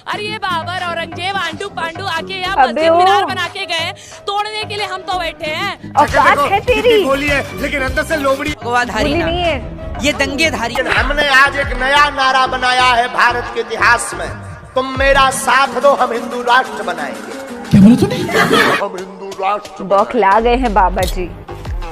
अरे ये बाबर औरंगजेब आंडू पांडू आके यहाँ मस्जिद मीनार बना के गए, तोड़ने के लिए हम तो बैठे हैं। औकात है तेरी, बोली है लेकिन अंदर से लोमड़ी भगवाधारी नहीं है, ये दंगेधारी। हमने आज एक नया नारा बनाया है भारत के इतिहास में, तुम मेरा साथ दो हम हिंदू राष्ट्र बनाएंगे। क्या बोला तूने? हम हिंदू राष्ट्र बौखला गए हैं बाबा जी।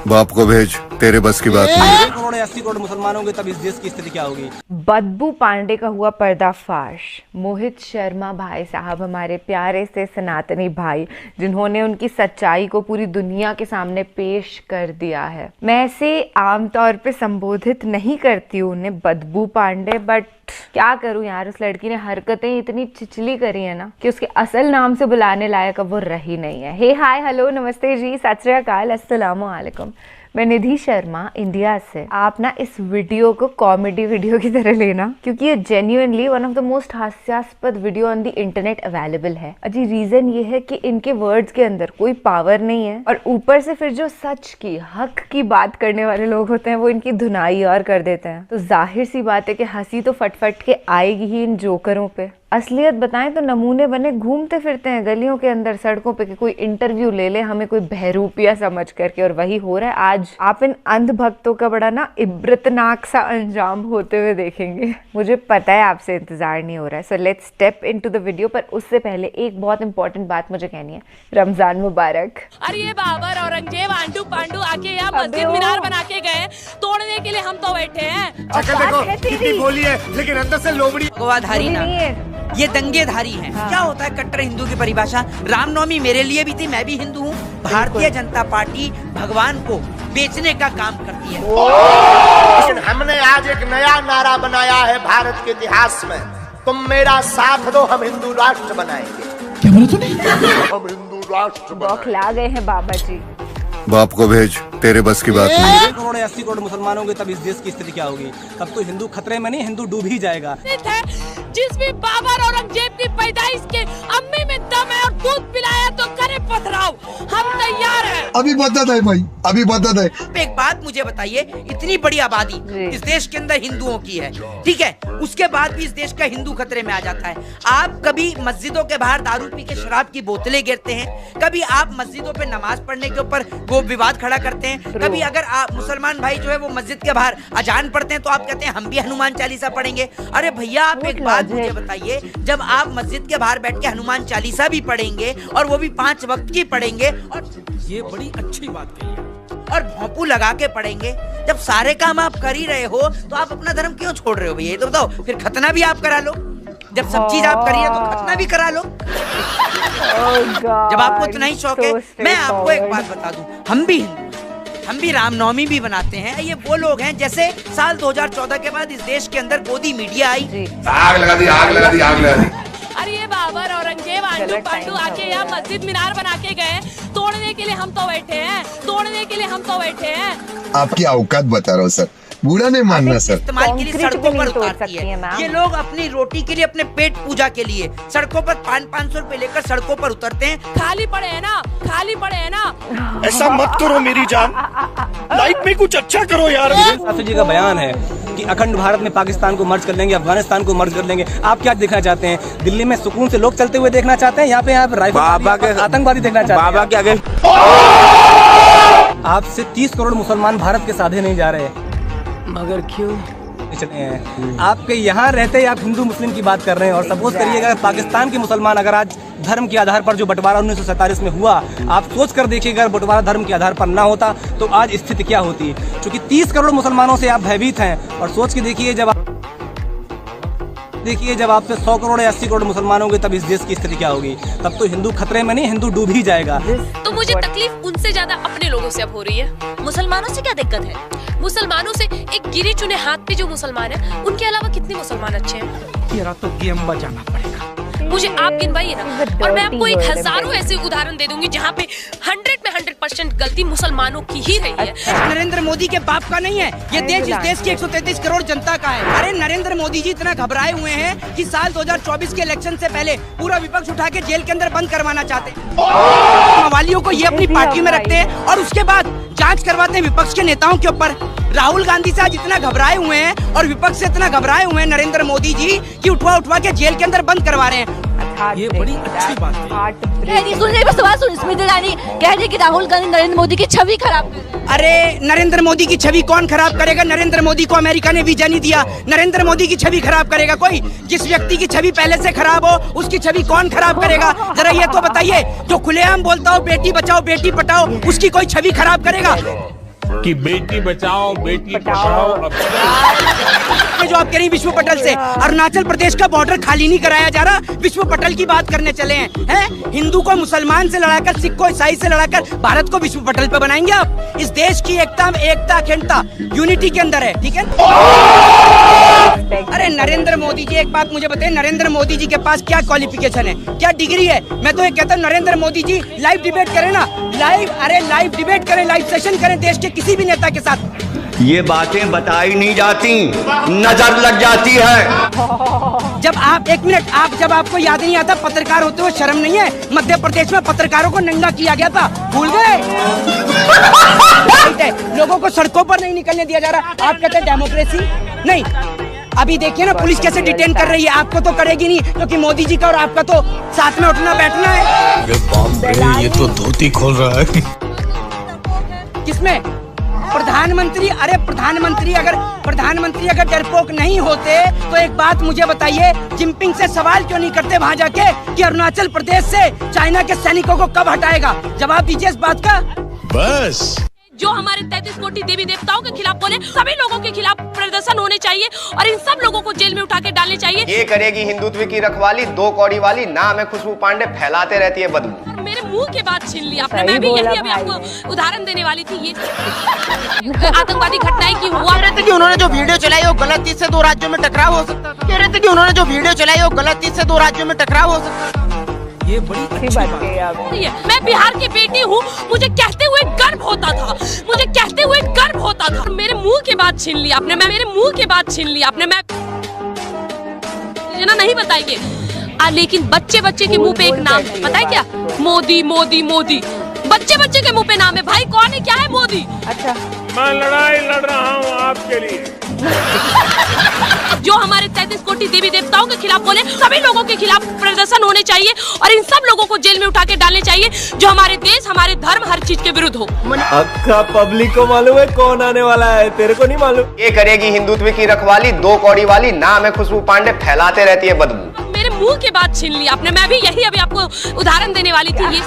बाप को भेज, तेरे बस की बात नहीं। 1 करोड़ 80 करोड़ मुसलमान होंगे तब इस देश की स्थिति क्या होगी? बदबू पांडे का हुआ पर्दाफाश। मोहित शर्मा भाई साहब, हमारे प्यारे से सनातनी भाई, जिन्होंने उनकी सच्चाई को पूरी दुनिया के सामने पेश कर दिया है। मैं ऐसे आमतौर पे संबोधित नहीं करती हूँ उन्हें बदबू पांडे, बट क्या करूं यार, उस लड़की ने हरकतें इतनी चिचली करी है ना कि उसके असल नाम से बुलाने लायक अब वो रही नहीं है। हे हाय हेलो नमस्ते जी, सत श्री अकाल, अस्सलाम वालेकुम। मैं निधि शर्मा इंडिया से। आप ना इस वीडियो को कॉमेडी वीडियो की तरह लेना, क्योंकि ये genuinely one of the most हास्यास्पद video on the internet available है। अजी रीजन ये है कि इनके वर्ड्स के अंदर कोई पावर नहीं है, और ऊपर से फिर जो सच की हक की बात करने वाले लोग होते हैं वो इनकी धुनाई और कर देते हैं। तो जाहिर सी बात है कि हंसी तो फट के आएगी ही इन जोकरों पे। असलियत बताएं तो नमूने बने घूमते फिरते हैं गलियों के अंदर, सड़कों पे कि कोई इंटरव्यू ले ले हमें कोई बहरूपिया समझ करके, और वही हो रहा है आज। आप इन अंध भक्तों का बड़ा ना इब्रतनाक सा अंजाम होते हुए देखेंगे। मुझे पता है आपसे इंतजार नहीं हो रहा है, so let's step into the video. पर उससे पहले एक बहुत इंपॉर्टेंट बात मुझे कहनी है, रमजान मुबारक। अरे ये बाबर औरंगजेब आंडू पांडू आके यहाँ मस्जिद मीनार बना के गए, तोड़ने के लिए हम तो बैठे हैं। देखो कितनी बोली है लेकिन अंदर से लोमड़ी। भगवाधारी ना, नहीं है, ये दंगेधारी हैं। क्या होता है कट्टर हिंदू की परिभाषा? रामनवमी मेरे लिए भी थी, मैं भी हिंदू हूँ। भारतीय जनता पार्टी भगवान को बेचने का काम करती है। लेकिन हमने आज एक नया नारा बनाया है भारत के इतिहास में, तुम मेरा साथ दो हम हिंदू राष्ट्र बनाएंगे। क्या बोला तूने? हम हिंदू राष्ट्र बौखला गए हैं बाबा जी। बाप को भेज, तेरे बस की बात नहीं। 1 करोड़ 80 करोड़ मुसलमान होंगे तब इस देश की स्थिति क्या होगी? तब तो हिंदू खतरे में नहीं, हिंदू डूब ही जाएगा। जिस भी बाबर औरंगजेब की पैदाइश के अम्मी में दम है और दूध पिलाया तो करे पथराव, हम तैयार हैं। अभी बदत है भाई, अभी बदत है। एक बात मुझे बताइए, इतनी बड़ी आबादी इस देश के अंदर हिंदुओं की है, ठीक है, उसके बाद भी इस देश का हिंदू खतरे में आ जाता है। आप कभी मस्जिदों के बाहर दारू पी के शराब की बोतलें गिरते हैं, कभी आप मस्जिदों पे नमाज पढ़ने के ऊपर वो विवाद खड़ा करते हैं, कभी अगर आप मुसलमान भाई जो है वो मस्जिद के बाहर अजान पढ़ते हैं तो आप कहते हैं हम भी हनुमान चालीसा पढ़ेंगे। अरे भैया आप एक बात मुझे बताइए, जब आप मस्जिद के बाहर बैठ के हनुमान चालीसा भी पढ़ेंगे और वो भी 5 वक्त की पढ़ेंगे, और ये बड़ी अच्छी बात कही है, और भोंपू लगा के पढ़ेंगे, जब सारे काम आप कर ही रहे हो तो आप अपना धर्म क्यों छोड़ रहे हो भैया? ये तो बताओ, फिर खतना भी आप करा लो। जब सब चीज आप करिए तो खतना भी करा लो। जब आपको इतना ही शौक है, मैं आपको एक बात बता दूं, हम भी रामनवमी भी बनाते हैं। ये वो लोग हैं जैसे साल 2014 के बाद इस देश के अंदर गोदी मीडिया आई, आग लगा दी, आग लगा दी, आग लगा दी। अरे ये बाबर औरंगजेब आंडू पांडू आके यहाँ मस्जिद मीनार बना के गए, तोड़ने के लिए हम तो बैठे हैं, तोड़ने के लिए हम तो बैठे हैं। आपकी औकात बता रहा हूँ सर, बुरा नहीं मानना सर। इस्तेमाल के लिए सड़कों पर उतारती है। ये लोग अपनी रोटी के लिए, अपने पेट पूजा के लिए सड़कों पर 500-500 रुपए लेकर सड़कों पर उतरते हैं। खाली पड़े हैं ना, खाली पड़े हैं ना। ऐसा मत करो मेरी जान, लाइफ में कुछ अच्छा करो यार। शास्त्री जी का बयान है कि अखंड भारत में पाकिस्तान को मर्ज कर लेंगे, अफगानिस्तान को मर्ज कर लेंगे। आप क्या देखना चाहते हैं? दिल्ली में सुकून से लोग चलते हुए देखना चाहते हैं, यहाँ पे आप आतंकवादी देखना चाहते हैं? बाबा के आगे आपसे 30 करोड़ मुसलमान भारत के साधे नहीं जा रहे, मगर क्यों? आपके यहाँ रहते आप हिंदू मुस्लिम की बात कर रहे हैं। और सपोज करिएगा पाकिस्तान के मुसलमान अगर आज धर्म के आधार पर जो बंटवारा 1947 में हुआ, आप सोच कर देखिएगा अगर बंटवारा धर्म के आधार पर ना होता तो आज स्थिति क्या होती। क्योंकि 30 करोड़ मुसलमानों से आप भयभीत हैं, और सोच के देखिए जब आप पे 100 करोड़ या 80 करोड़ मुसलमान होंगे तब इस देश की स्थिति क्या होगी? तब तो हिंदू खतरे में नहीं, हिंदू डूब ही जाएगा। तो मुझे तकलीफ उनसे ज्यादा अपने लोगों से अब हो रही है। मुसलमानों से क्या दिक्कत है? मुसलमानों से एक गिरे चुने हाथ पे जो मुसलमान है, उनके अलावा कितने मुसलमान अच्छे हैं? तेरा तो गेम बजाना पड़ेगा। मुझे आप गिनवाइए ना, और मैं आपको एक हजारों ऐसे उदाहरण दे दूंगी जहाँ पे 100 में 100% गलती मुसलमानों की ही रही है। नरेंद्र मोदी के बाप का नहीं है ये देश, इस देश की 133 करोड़ जनता का है। अरे नरेंद्र मोदी जी इतना घबराए हुए हैं कि साल 2024 के इलेक्शन से पहले पूरा विपक्ष उठा के जेल के अंदर बंद करवाना चाहते हैं। मवालियों को ये अपनी पार्टी में रखते हैं और उसके बाद जांच करवाते हैं विपक्ष के नेताओं के ऊपर। राहुल गांधी से आज इतना घबराए हुए हैं और विपक्ष से इतना घबराए हुए हैं नरेंद्र मोदी जी कि उठवा उठवा के जेल के अंदर बंद करवा रहे हैं। ये बड़ी अच्छी बात है। कह रही सुन रही बस बात सुन, स्मृति ईरानी कह रही कि राहुल गांधी नरेंद्र मोदी की छवि खराब कर रहे हैं। अरे नरेंद्र मोदी की छवि कौन खराब करेगा? नरेंद्र मोदी को अमेरिका ने वीजा नहीं दिया। नरेंद्र मोदी की छवि खराब करेगा कोई? जिस व्यक्ति की छवि पहले से खराब हो उसकी छवि कौन खराब करेगा? जरा ये तो बताइए। जो खुलेआम बोलता हो बेटी बचाओ बेटी पढ़ाओ, उसकी कोई छवि खराब करेगा? कि बेटी बचाओ बेटी पढ़ाओ। जो आप कह रही विश्व पटल से अरुणाचल प्रदेश का बॉर्डर खाली नहीं कराया जा रहा, विश्व पटल की बात करने चले हैं? हिंदू को मुसलमान से लड़ाकर, सिख को ईसाई से लड़ाकर भारत को विश्व पटल पे बनाएंगे आप? इस देश की एकता अखंडता यूनिटी के अंदर है, ठीक है? अरे नरेंद्र मोदी जी, एक बात मुझे बताइए, नरेंद्र मोदी जी के पास क्या क्वालिफिकेशन है, क्या डिग्री है? मैं तो ये कहता हूँ नरेंद्र मोदी जी लाइव डिबेट करें ना, लाइव डिबेट करें, लाइव सेशन करें देश के किसी भी नेता के साथ। ये बातें बताई नहीं जाती, नजर लग जाती है। जब आप एक मिनट, जब आपको याद नहीं आता पत्रकार होते हुए शर्म नहीं है? मध्य प्रदेश में पत्रकारों को नंगा किया गया था, भूल गए? लोगों को सड़कों पर नहीं निकलने दिया जा रहा, आप कहते हैं डेमोक्रेसी नहीं। अभी देखिए ना पुलिस कैसे डिटेन कर रही है, आपको तो करेगी नहीं क्योंकि मोदी जी का और आपका तो साथ में उठना बैठना है। अरे बाप रे, ये तो धोती खोल रहा है। किसमें? प्रधानमंत्री। अरे प्रधानमंत्री अगर डरपोक नहीं होते तो एक बात मुझे बताइए, जिनपिंग से सवाल क्यों नहीं करते वहाँ जाके कि अरुणाचल प्रदेश से चाइना के सैनिकों को कब हटाएगा? जवाब दीजिए इस बात का। बस जो हमारे 33 कोटि देवी देवताओं के खिलाफ बोले, सभी लोगों के खिलाफ प्रदर्शन होने चाहिए और इन सब लोगों को जेल में उठा के डालने चाहिए। ये करेगी हिंदुत्व की रखवाली, 2 कौड़ी वाली, नाम है खुशबू पांडे, फैलाते रहती है बदबू। मेरे मुंह के बात छीन लिया आपने। मैं भी यही अभी आपको उदाहरण देने वाली थी। ये आतंकवादी घटनाएं की हुआ कह रहे थे कि उन्होंने जो वीडियो चलाई वो गलत चीज से 2 राज्यों में टकराव हो सकता है। कह रहे थे कि उन्होंने जो वीडियो चलाई वो गलत चीज से 2 राज्यों में टकराव हो सकता है। ये बड़ी अच्छी बात है। मैं बिहार की बेटी हूँ, मुझे कहते हुए गर्व होता था, मेरे मुंह के बात छीन लिया आपने। मेरे मुंह के बात छीन लिया आपने। मैं नहीं बताएंगे, लेकिन बच्चे के मुंह पे एक नाम है, पता है क्या? मोदी मोदी मोदी। बच्चे के मुंह पे नाम है। भाई कौन है, क्या है मोदी? अच्छा, मैं लड़ाई लड़ रहा हूँ आपके लिए। जो हमारे 33 कोटि देवी देवताओं के खिलाफ बोले, सभी लोगों के खिलाफ प्रदर्शन होने चाहिए और इन सब लोगों को जेल में उठा के डालने चाहिए जो हमारे देश, हमारे धर्म, हर चीज के विरुद्ध हो। अक्का पब्लिक को मालूम है कौन आने वाला है, तेरे को नहीं मालूम? ये करेगी हिंदुत्व की रखवाली, 2 कौड़ी वाली, नाम है खुशबू पांडे, फैलाते रहती है बदबू। मेरे मुंह के बात छीन लिया आपने। मैं भी यही अभी आपको उदाहरण देने वाली थी। ये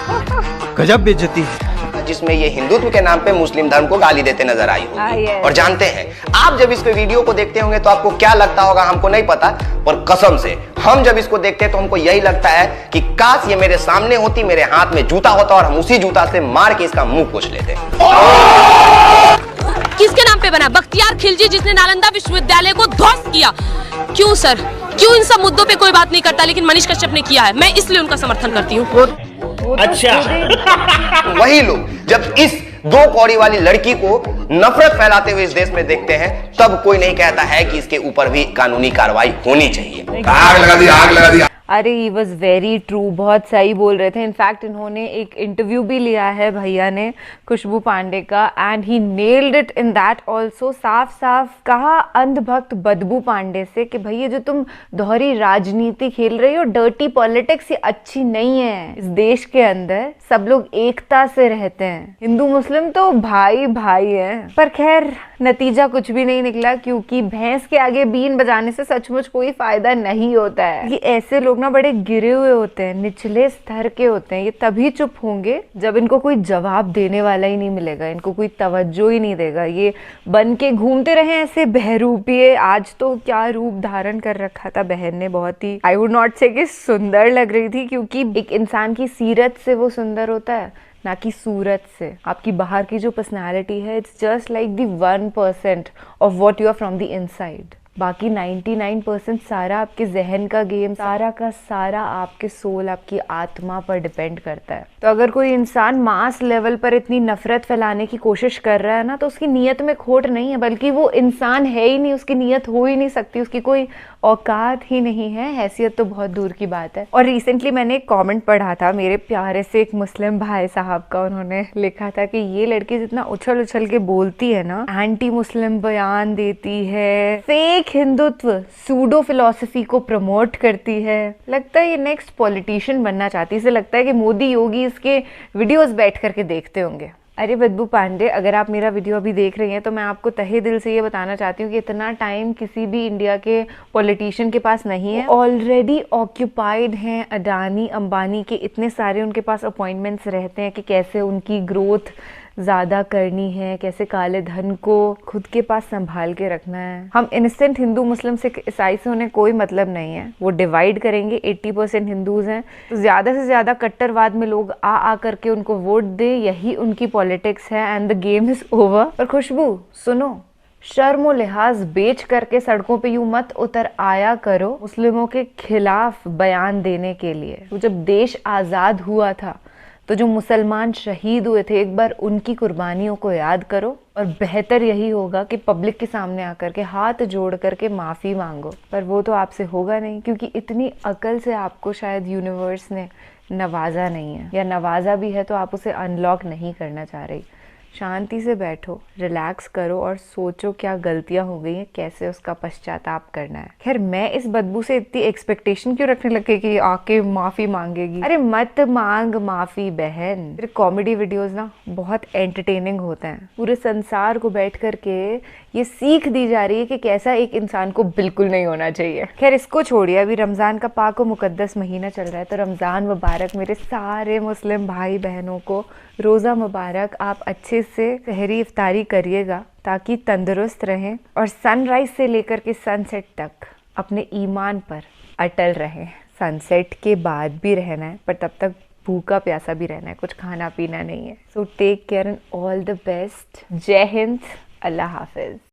गजब बेइज्जती है। जिसमें ये हिंदुत्व के नाम पे मुस्लिम धर्म को गाली देते नजर आई होगी। और जानते हैं आप जब इसको वीडियो को देखते होंगे तो आपको क्या लगता होगा हमको नहीं पता, पर कसम से हम जब इसको देखते हैं तो हमको यही लगता है कि काश ये मेरे सामने होती, मेरे हाथ में जूता होता और हम उसी जूता से मार के इसका मुंह पोंछ लेते। किसके नाम पे बना? बख्तियार खिलजी, जिसने नालंदा विश्वविद्यालय को ध्वस्त किया। क्यों सर, क्यों इन सब मुद्दों पे कोई बात नहीं करता, लेकिन मनीष कश्यप ने किया है। मैं इसलिए उनका समर्थन करती हूँ। अच्छा वही लोग जब इस 2 कौड़ी वाली लड़की को नफरत फैलाते हुए इस देश में देखते हैं, तब कोई नहीं कहता है कि इसके ऊपर भी कानूनी कार्रवाई होनी चाहिए। आग लगा दी। अरे ही वॉज वेरी ट्रू, बहुत सही बोल रहे थे। इनफैक्ट इन्होंने एक इंटरव्यू भी लिया है भैया ने, खुशबू पांडे का, and he nailed it in that also. साफ साफ कहा अंधभक्त बदबू पांडे से कि भैया जो तुम दोहरी राजनीति खेल रही हो, डर्टी पॉलिटिक्स, ये अच्छी नहीं है। इस देश के अंदर सब लोग एकता से रहते हैं, हिंदू मुस्लिम तो भाई भाई हैं। पर खैर नतीजा कुछ भी नहीं निकला, क्योंकि भैंस के आगे बीन बजाने से सचमुच कोई फायदा नहीं होता है। ये ऐसे लोग ना बड़े गिरे हुए होते हैं, निचले स्तर के होते हैं। ये तभी चुप होंगे जब इनको कोई जवाब देने वाला ही नहीं मिलेगा, इनको कोई तवज्जो ही नहीं देगा। ये बन के घूमते रहे ऐसे बहरूपिये। आज तो क्या रूप धारण कर रखा था बहन ने, बहुत ही, आई वुड नॉट से कि सुंदर लग रही थी, क्योंकि एक इंसान की सीरत से वो सुंदर होता है, ना कि सूरत से। आपकी बाहर की जो पर्सनालिटी है, it's just like the 1% of what you are from the inside. बाकी 99% सारा आपके जहन का गेम, सारा का सारा आपके सोल, आपकी आत्मा पर डिपेंड करता है। तो अगर कोई इंसान मास लेवल पर इतनी नफरत फैलाने की कोशिश कर रहा है ना, तो उसकी नीयत में खोट नहीं है, बल्कि वो इंसान है ही नहीं, उसकी नीयत हो ही नहीं सकती, उसकी कोई औकात ही नहीं है, हैसियत तो बहुत दूर की बात है। और रिसेंटली मैंने एक कमेंट पढ़ा था मेरे प्यारे से एक मुस्लिम भाई साहब का। उन्होंने लिखा था कि ये लड़की जितना उछल उछल के बोलती है ना, एंटी मुस्लिम बयान देती है, fake fake Hindutva pseudo philosophy को प्रमोट करती है। लगता है ये नेक्स्ट पॉलिटिशियन बनना चाहती है। इसे लगता है कि मोदी योगी इसके वीडियोस बैठ करके देखते होंगे। अरे बदबू पांडे, अगर आप मेरा वीडियो अभी देख रही हैं तो मैं आपको तहे दिल से ये बताना चाहती हूँ कि इतना टाइम किसी भी इंडिया के पॉलिटिशियन के पास नहीं है। ऑलरेडी ऑक्यूपाइड हैं अडानी अंबानी के, इतने सारे उनके पास अपॉइंटमेंट्स रहते हैं कि कैसे उनकी ग्रोथ ज़्यादा करनी है, कैसे काले धन को खुद के पास संभाल के रखना है। हम इंस्टेंट हिंदू मुस्लिम सिख ईसाई से उन्हें कोई मतलब नहीं है। वो डिवाइड करेंगे, 80% हिंदूज हैं तो ज़्यादा से ज़्यादा कट्टरवाद में लोग आ करके उनको वोट दे, यही उनकी पॉलिटिक्स है and the game is over. और खुशबू सुनो, शर्म व लिहाज बेच करके सड़कों पे यूं मत उतर आया करो मुस्लिमों के खिलाफ बयान देने के लिए। तो जब देश आज़ाद हुआ था तो जो मुसलमान शहीद हुए थे, एक बार उनकी कुर्बानियों को याद करो और बेहतर यही होगा कि पब्लिक के सामने आकर के हाथ जोड़ करके माफ़ी मांगो। पर वो तो आपसे होगा नहीं, क्योंकि इतनी अकल से आपको शायद यूनिवर्स ने नवाजा नहीं है, या नवाजा भी है तो आप उसे अनलॉक नहीं करना चाह रही। शांति से बैठो, रिलैक्स करो और सोचो क्या गलतियां हो गई हैं, कैसे उसका पश्चाताप करना है। खैर, मैं इस बदबू से इतनी एक्सपेक्टेशन क्यों रखने लगे कि आके माफी मांगेगी? अरे मत मांग माफी बहन। फिर कॉमेडी वीडियोस ना बहुत एंटरटेनिंग होते हैं। पूरे संसार को बैठ करके ये सीख दी जा रही है कि कैसा एक इंसान को बिल्कुल नहीं होना चाहिए। खैर, इसको छोड़िए, अभी रमजान का पाक व मुकद्दस महीना चल रहा है तो रमजान मुबारक मेरे सारे मुस्लिम भाई बहनों को। रोज़ा मुबारक। आप अच्छे से सहरी इफ्तारी करिएगा ताकि तंदुरुस्त रहें और सनराइज से लेकर के सनसेट तक अपने ईमान पर अटल रहें। सनसेट के बाद भी रहना है, पर तब तक भूखा प्यासा भी रहना है, कुछ खाना पीना नहीं है। So take care and all the best. जय हिंद, अल्लाह हाफिज।